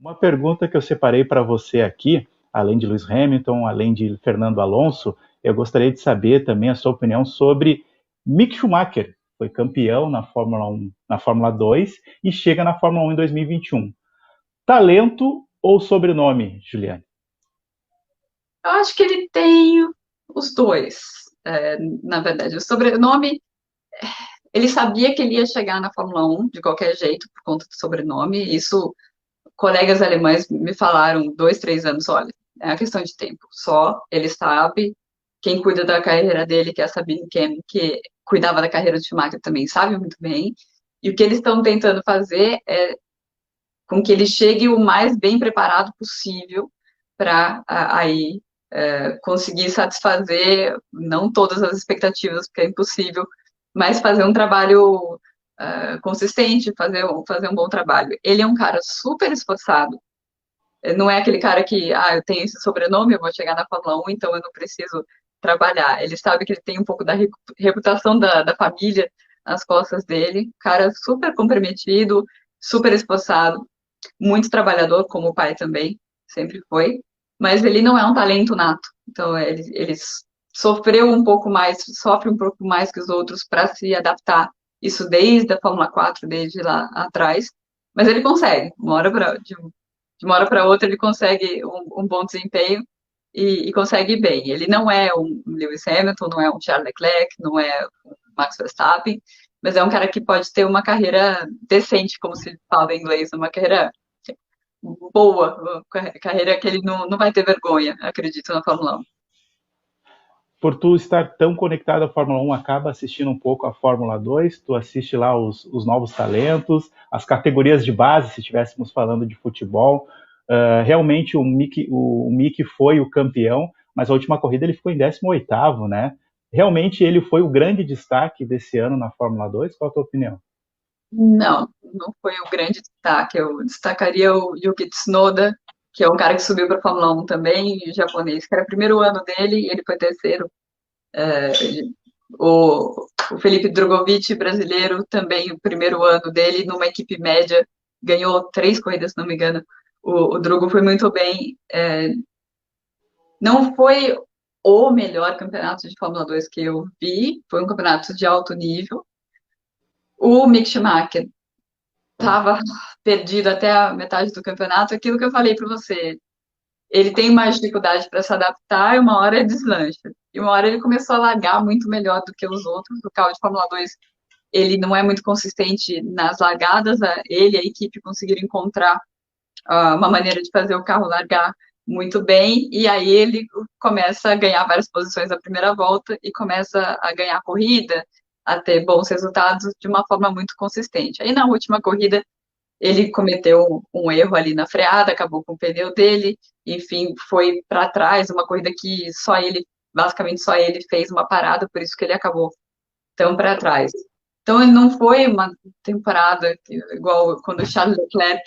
Uma pergunta que eu separei para você aqui, além de Lewis Hamilton, além de Fernando Alonso, eu gostaria de saber também a sua opinião sobre Mick Schumacher. Foi campeão na Fórmula 1, na Fórmula 2 e chega na Fórmula 1 em 2021. Talento ou sobrenome, Juliane? Eu acho que ele tem os dois, na verdade. O sobrenome, ele sabia que ele ia chegar na Fórmula 1 de qualquer jeito, por conta do sobrenome. Isso, colegas alemães me falaram 2, 3 anos, olha, é uma questão de tempo. Só ele sabe, quem cuida da carreira dele, que é a Sabine Kemm, que cuidava da carreira do Schumacher também, sabe muito bem. E o que eles estão tentando fazer é com que ele chegue o mais bem preparado possível para aí conseguir satisfazer não todas as expectativas, porque é impossível, mas fazer um trabalho consistente, fazer um bom trabalho. Ele é um cara super esforçado, não é aquele cara que, eu tenho esse sobrenome, eu vou chegar na Fórmula 1, então eu não preciso trabalhar. Ele sabe que ele tem um pouco da reputação da família nas costas dele, cara super comprometido, super esforçado, muito trabalhador, como o pai também, sempre foi, mas ele não é um talento nato. Então, ele sofreu um pouco mais, sofre um pouco mais que os outros para se adaptar. Isso desde a Fórmula 4, desde lá atrás. Mas ele consegue, de uma hora para outra, ele consegue um bom desempenho e consegue ir bem. Ele não é um Lewis Hamilton, não é um Charles Leclerc, não é um Max Verstappen, mas é um cara que pode ter uma carreira decente, como se fala em inglês, uma carreira boa, carreira que ele não vai ter vergonha, acredito, na Fórmula 1. Por tu estar tão conectado à Fórmula 1, acaba assistindo um pouco a Fórmula 2, tu assiste lá os novos talentos, as categorias de base, se estivéssemos falando de futebol. Realmente o Mick foi o campeão, mas a última corrida ele ficou em 18º, né? Realmente ele foi o grande destaque desse ano na Fórmula 2, qual a tua opinião? Não foi o grande destaque. Eu destacaria o Yuki Tsunoda, que é um cara que subiu para a Fórmula 1 também, e o japonês, que era o primeiro ano dele e ele foi terceiro. É, o Felipe Drogovic, brasileiro, também o primeiro ano dele, numa equipe média, ganhou 3 corridas, se não me engano. O Drogo foi muito bem. Não foi o melhor campeonato de Fórmula 2 que eu vi, foi um campeonato de alto nível. O Mick Schumacher estava perdido até a metade do campeonato, aquilo que eu falei para você. Ele tem mais dificuldade para se adaptar e uma hora ele deslancha. E uma hora ele começou a largar muito melhor do que os outros. O carro de Fórmula 2 ele não é muito consistente nas largadas, ele e a equipe conseguiram encontrar uma maneira de fazer o carro largar muito bem, e aí ele começa a ganhar várias posições na primeira volta e começa a ganhar a corrida, a ter bons resultados de uma forma muito consistente. Aí na última corrida ele cometeu um erro ali na freada, acabou com o pneu dele, enfim, foi para trás, uma corrida que basicamente só ele fez uma parada, por isso que ele acabou tão para trás. Então ele não foi uma temporada igual quando o Charles Leclerc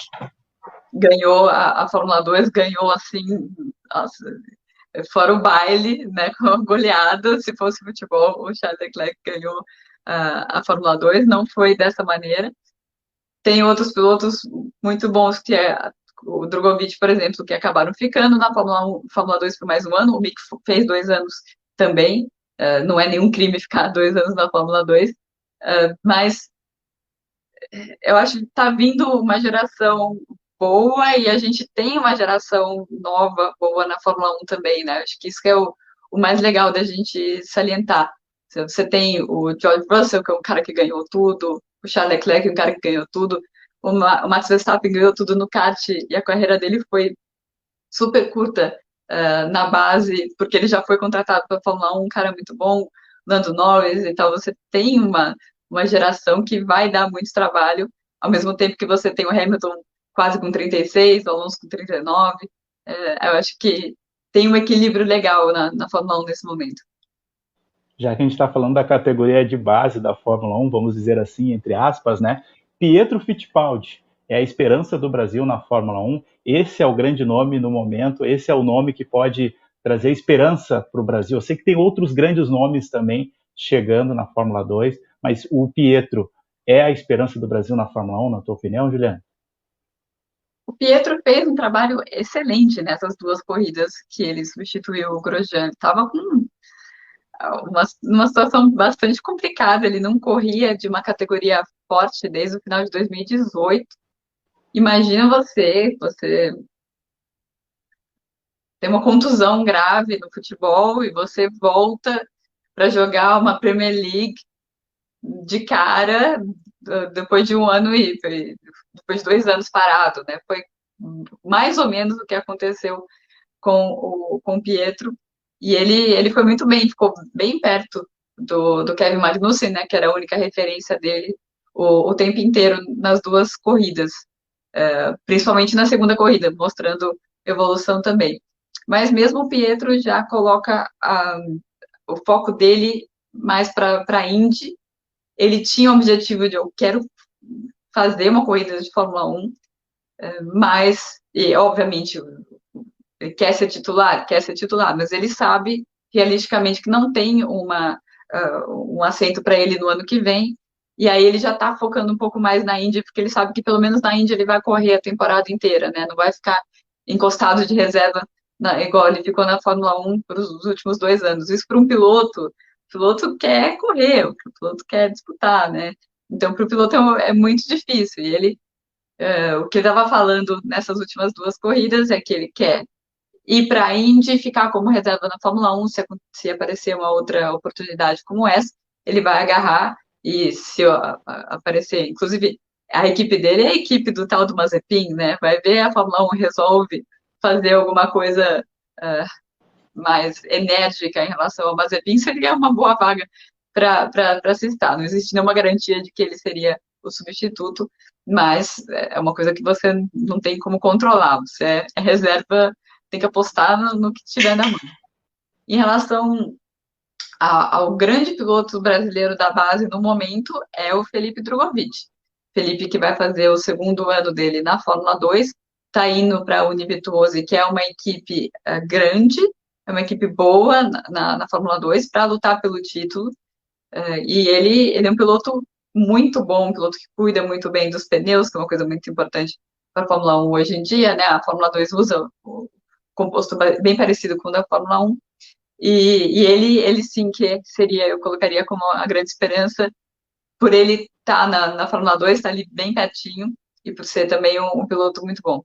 ganhou a Fórmula 2, ganhou assim, nossa, fora o baile, né, com a goleada, se fosse futebol, o Charles Leclerc ganhou a Fórmula 2, não foi dessa maneira. Tem outros pilotos muito bons, que é o Drogovic, por exemplo, que acabaram ficando na Fórmula 1, Fórmula 2 por mais um ano, o Mick fez 2 anos também, não é nenhum crime ficar 2 anos na Fórmula 2, mas eu acho que está vindo uma geração boa e a gente tem uma geração nova, boa na Fórmula 1 também, né? Acho que isso que é o mais legal da gente salientar. Você tem o George Russell, que é um cara que ganhou tudo, o Charles Leclerc, um cara que ganhou tudo, o Max Verstappen ganhou tudo no kart e a carreira dele foi super curta na base, porque ele já foi contratado para a Fórmula 1, um cara muito bom, Lando Norris e tal. Você tem uma geração que vai dar muito trabalho, ao mesmo tempo que você tem o Hamilton quase com 36, o Alonso com 39. Eu acho que tem um equilíbrio legal na Fórmula 1 nesse momento. Já que a gente está falando da categoria de base da Fórmula 1, vamos dizer assim, entre aspas, né? Pietro Fittipaldi é a esperança do Brasil na Fórmula 1. Esse é o grande nome no momento, esse é o nome que pode trazer esperança para o Brasil. Eu sei que tem outros grandes nomes também chegando na Fórmula 2, mas o Pietro é a esperança do Brasil na Fórmula 1, na tua opinião, Juliano? O Pietro fez um trabalho excelente nessas duas corridas que ele substituiu o Grosjean. Estava com numa situação bastante complicada. Ele não corria de uma categoria forte desde o final de 2018. Imagina você tem uma contusão grave no futebol e você volta para jogar uma Premier League de cara depois de um ano e depois de 2 anos parado, né? Foi mais ou menos o que aconteceu com o Pietro. E ele foi muito bem, ficou bem perto do Kevin Magnussen, né? Que era a única referência dele o tempo inteiro nas duas corridas, principalmente na segunda corrida, mostrando evolução também. Mas mesmo o Pietro já coloca o foco dele mais para a Indy. Ele tinha o objetivo de eu quero fazer uma corrida de Fórmula 1, mas, e obviamente, ele quer ser titular, mas ele sabe realisticamente que não tem um assento para ele no ano que vem, e aí ele já está focando um pouco mais na Indy, porque ele sabe que pelo menos na Indy ele vai correr a temporada inteira, né? Não vai ficar encostado de reserva, igual ele ficou na Fórmula 1 por os últimos 2 anos. Isso para um piloto, o piloto quer correr, o piloto quer disputar, né? Então, para o piloto é muito difícil. E ele, o que ele estava falando nessas últimas duas corridas é que ele quer ir para a Indy e ficar como reserva na Fórmula 1, se aparecer uma outra oportunidade como essa, ele vai agarrar e se aparecer, inclusive a equipe dele é a equipe do tal do Mazepin, né? Vai ver a Fórmula 1 resolve fazer alguma coisa mais enérgica em relação ao Mazepin, seria uma boa vaga para se estar. Não existe nenhuma garantia de que ele seria o substituto, mas é uma coisa que você não tem como controlar. Você é reserva, tem que apostar no que tiver na mão. Em relação ao grande piloto brasileiro da base no momento é o Felipe Drogovic. Felipe que vai fazer o segundo ano dele na Fórmula 2, está indo para a Unibituose, que é uma equipe grande, é uma equipe boa na Fórmula 2 para lutar pelo título. E ele é um piloto muito bom, um piloto que cuida muito bem dos pneus, que é uma coisa muito importante para a Fórmula 1 hoje em dia, né? A Fórmula 2 usa o composto bem parecido com o da Fórmula 1. E ele sim que seria, eu colocaria como a grande esperança, por ele estar na Fórmula 2, estar ali bem pertinho, e por ser também um piloto muito bom.